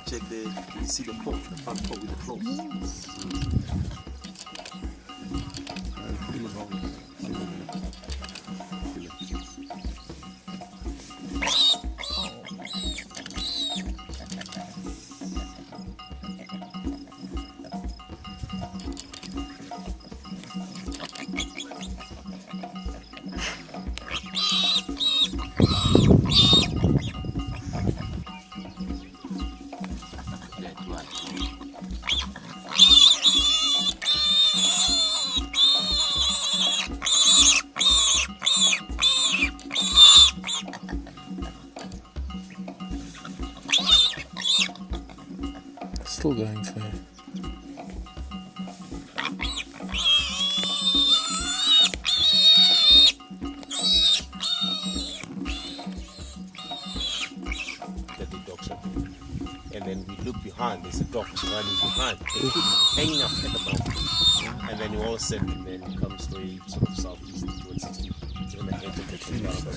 Check there, you can see the pot, the front pot with the cloth. Still going fair. That the dogs are doing. And then we look behind, there's a dog running behind, hanging up at the mouth. And then you all of a sudden, then it comes very sort of southeast towards 60. And then enter the tree out of the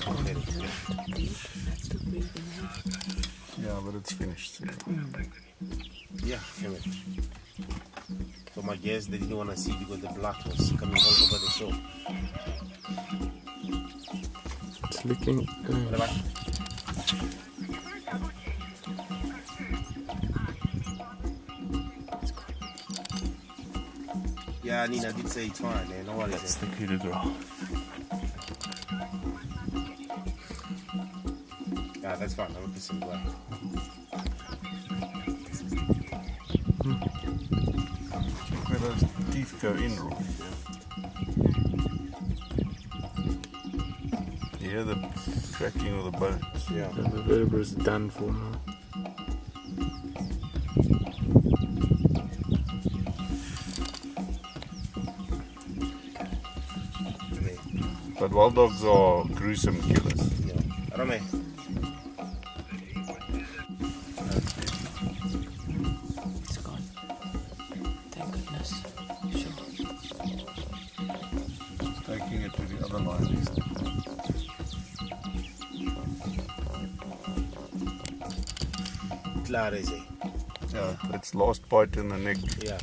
Yeah, but it's finished. So. Yeah, finished. So my guess they didn't want to see because the blood was coming all over the show. It's looking good. Yeah, Nina did say it's fine, man. No worries. That's the coup de grace. Yeah, that's fine. I'm 100% black. Where those teeth go in, Roy. You hear the cracking of the bones. Yeah. The vertebra's done for now. But wild dogs are gruesome killers. Yeah. I don't know. It's gone. Thank goodness. Sure. Taking it to the other lioness. Clara is it? Yeah, its last bite in the neck. Yeah.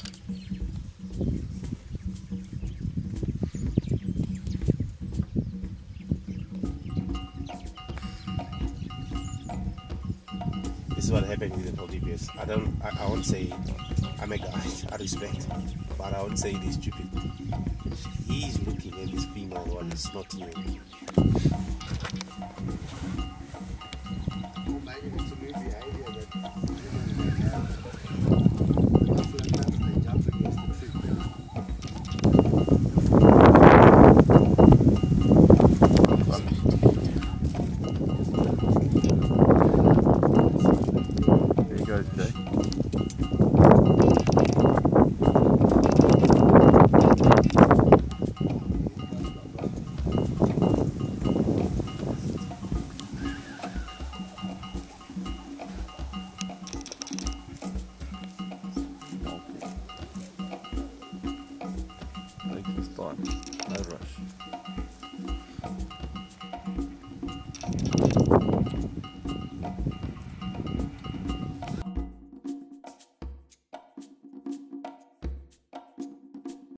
This is what happened with the LGBS. I won't say I'm a guy, I respect, but I won't say he's stupid. He's looking at this female one, it's not hearing. Take this time, no rush.